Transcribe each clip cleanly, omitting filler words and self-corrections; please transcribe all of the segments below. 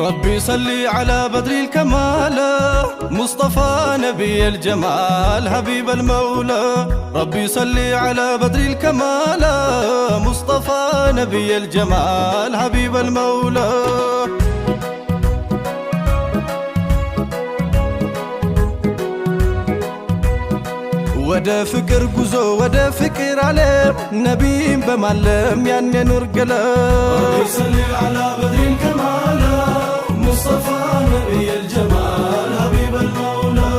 ربي صلي على بدر الكمال مصطفى نبي الجمال حبيب المولى. ربي صلي على بدر الكمال مصطفى نبي الجمال حبيب المولى. ودا فكر قزو ودا فكر علم نبي بمعلم يعني نور قلم. ربي صلي على بدر الكمال مصطفى نبي الجمال حبيب المولى.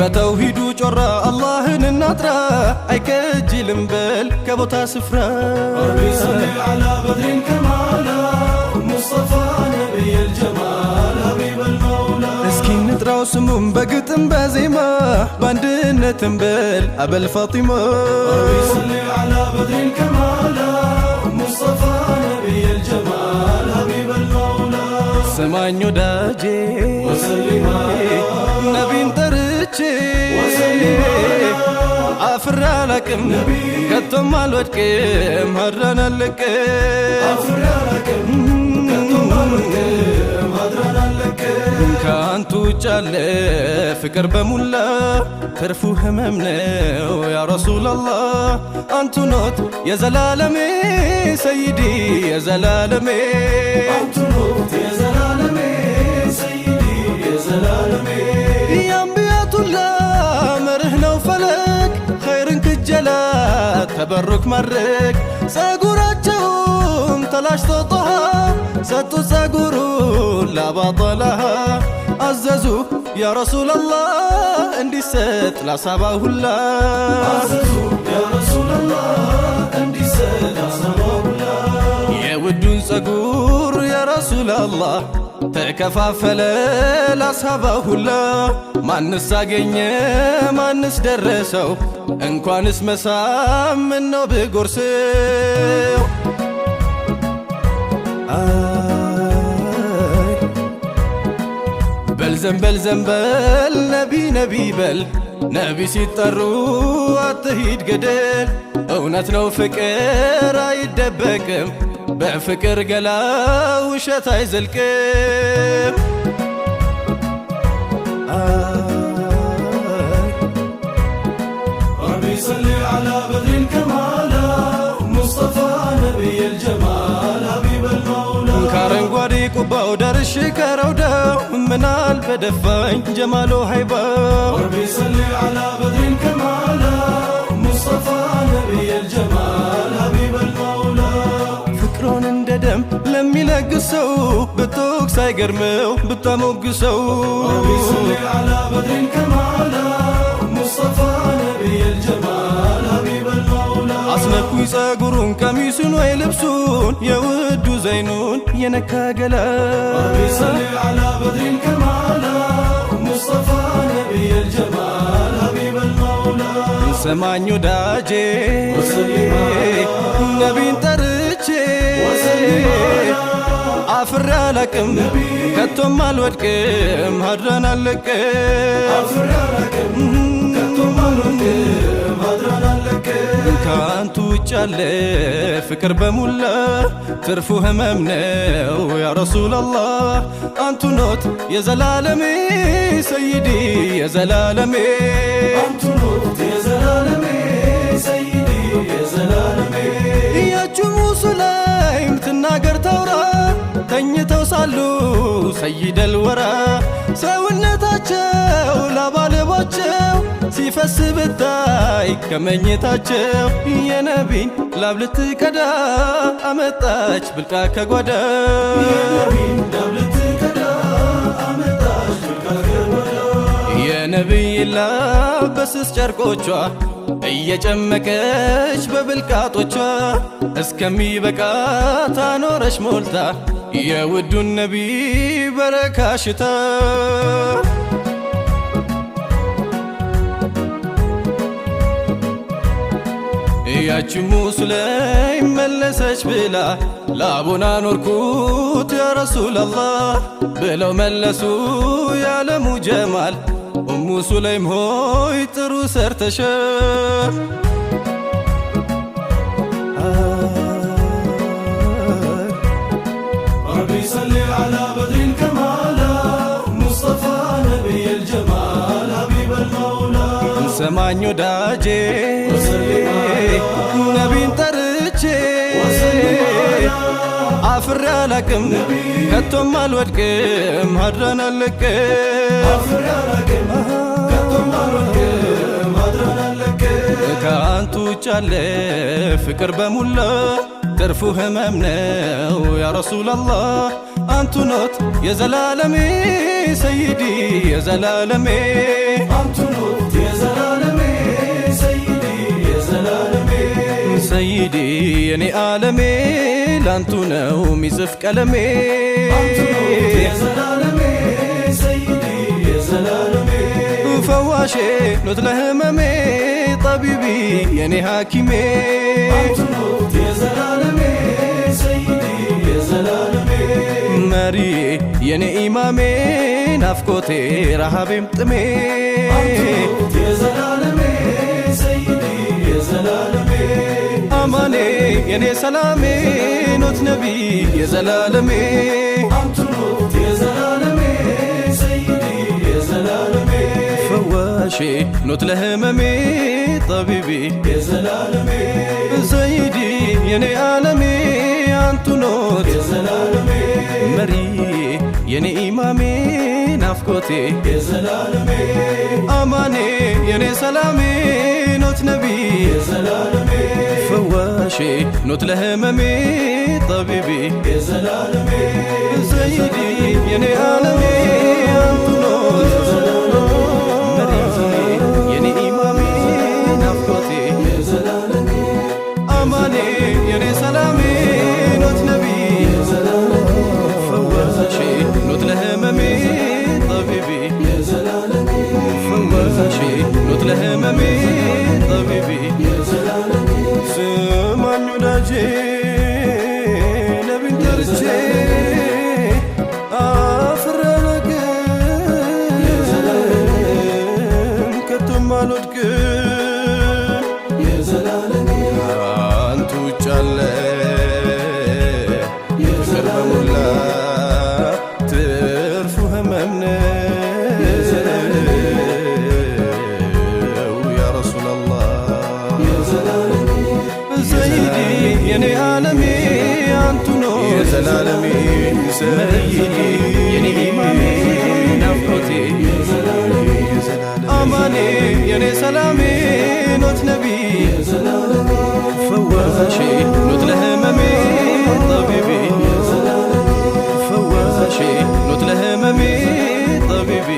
بتوحيد جرى الله النطرة أيكجل مبل كبوتا سفرة. ربي صلي على بدر الكمال مصطفى نبي الجمال حبيب المولى. اسكين نطرة وسمم بقتم بزيمة باندنة تنبل أبل فاطمة. ربي صلي على بدر الكمال مصطفى نبي الجمال حبيب المولى. سمانيو داجي وسلم نبي ترچي أفرع لكم كتم الوجكم هرنا لك كانتو جال فكر بمولا ترفو هممنا يا رسول الله. أنتو نوت يا زلالمي سيدي يا زلالمي. أنتو نوت يا زلالمي سيدي يا زلالمي. يا أنبياء الله مرهنا وفلك خير كجلات تبرك مرك ساقوراتهم تلاش طوطها ستو ساقورو لا باطلها. عززوا يا رسول الله اندي ست لا سابه الله. عززوا يا رسول الله اندي ست لا سابه الله. يا ودون ساقور يا رسول الله تكفافل لاصحابه الله. ማንስ አገኘ ማንስ ደረሰው እንኳንስ መሳም ምነው ብጎርሰው። በልዘንበል ዘንበል ነቢ ነቢ በል ነቢ ሲጠሩ አትሂድ ገደል። እውነት ነው ፍቅር አይደበቅም በፍቅር ገላ ውሸት አይዘልቅም። ربي صلي على بدر الكمال مصطفى نبي الجمال حبيب المولى. ከአረንጓዴ ቁባው ደርሼ ከረውዳው ምናል በደፋኝ ጀማሎ ሃይባው። ربي صلي على بدر الكمال مصطفى نبي الجمال حبيب المولى. ፍቅሮን እንደ ደም ለሚለግሰው ብትወቅ ሳይገርመው ብታሞግሰው። ربي صلي على بدر الكمال مصطفى نبي الجمال حبيب المولى. አስነኩኝ ጸጉሩን ቀሚሱን ወይ ልብሱን የውዱ ዘይኑን የነካ ገላ። ربي صلي على بدر الكمال مصطفى نبي الجمال حبيب المولى. ሰማኝ ወዳጄ وسلم ነቢን ጠርቼ አፍሬ አላቅም ከቶም አልወድቅም ሀድራን አልለቅም። አፍሬ አላቅም ከቶም አልወድቅም ሀድራን አልለቅም። ከአንቱ ውጭ ያለ ፍቅር በሙላ ትርፉ ህመም ነው ያ ረሱላላህ። አንቱ ኖት የዘላለሜ ሰይዲ የዘላለሜ። አንቱ ኖት የዘላለሜ ሰይዲ የዘላለሜ። ያችሁ ሙስላይም ትናገር ተውራ ተኝተው ሳሉ ሰይደል ወራ ሰውነታቸው ላባለባቸው ሲፈስ ብታይ ከመኝታቸው የነቢን ላብ ልትቀዳ አመጣች ብልቃ ከጓዳ። የነቢን ላብ ልትቀዳ አመጣች ብልቃ ከጓዳ። የነቢይ ላብ በስስ ጨርቆቿ እየጨመቀች በብልቃጦቿ እስከሚበቃ ታኖረች ሞልታ የውዱን ነቢ በረካ ሽታ። ያቺ ሙስሊም መለሰች ብላ ላቡን አኖርኩት ያ ረሱላላህ ብለው መለሱ ያለሙ ጀማል። ኡሙ ሱለይም ሆይ ጥሩ ሰርተሻል። ربي صلي على بدر الكمال ስማኝ ወዳጄ ነቢን ጠርቼ አፍሬ አላቅም ከቶም አልወድቅም ሀድራን አልለቅም ከአንቱ ውጭ ያለ ፍቅር በሙላ ትርፉ ህመም ነው ያ ረሱላላህ አንቱ ኖት የዘላለሜ ሰይዲ የዘላለሜ አንቱ ኖት የዘላለሜ ሰይዲ የዘላለሜ ሰይዲ የኔ ዓለሜ ላንቱ ነው ሚጽፍ ቀለሜ አንቱ ኖት የዘላለሜ ሰይዲ የዘላለሜ ፈዋሼ ኖት ለህመሜ ጠቢቢ የኔ ሐኪሜ አንቱ ኖት የዘላለሜ ሰይዲ የዘላለሜ መሪ የኔ ኢማሜ ናፍቆቴ ረሃቤም ጥሜ አንቱ ኖት የዘላለሜ ሰይዲ የዘላለሜ አማኔ የኔ ሰላሜ ኖት ነቢ የዘላለሜ አንቱ ኖት የዘላለሜ ሰይዲ የዘላለሜ ፈዋሼ ኖት ለህመሜ ጠቢቢ የዘላለሜ ሰይዲ የኔ ዓለሜ አንቱ ኖት የዘላለሜ መሪ የኔ ኢማሜ ናፍቆቴ የዘላለሜ አማኔ የኔ ሰላሜ ኖት ነቢ የዘላለሜ ፈዋሼ ኖት ለህመሜ ጠቢቢ የዘላለሜ ሰይዲ የኔ ዓለሜ አንቱ ኖት መሪ የኔ ኢማሜ ናፍቆቴ የዘላለሜ አማኔ የኔ ሰላሜ ኖት ነቢ የዘላለሜ ፈዋሼ ኖት ለህመሜ ጠቢቢ የዘላለሜ ፈዋሼ ኖት ለህመሜ ጠቢቢ የዘላለሜ ስማኝ ወዳጄ ነቢን ጠርቼ አፍሬ አላቅም ከቶም አልወድቅም የዘላለሜ አንቱ ውጭ ያለ ፍቅር በሞላ ትርፉ ህመም ነው ያ ረሱላላህ ሰይዲ የኔ ዓለሜ አንቱ ነው የዘላለሜ ሰይዲ የኔ ኢማሜ ናፍቆቴ አማኔ የኔ ሰላሜ ኖት ነቢ ፈዋሼ ኖት ለህመሜ ጠቢቢ ፈዋሼ ኖት ለህመሜ ጠቢቢ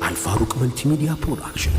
አልፋሩቅ መልቲሚዲያ ፕሮዳክሽን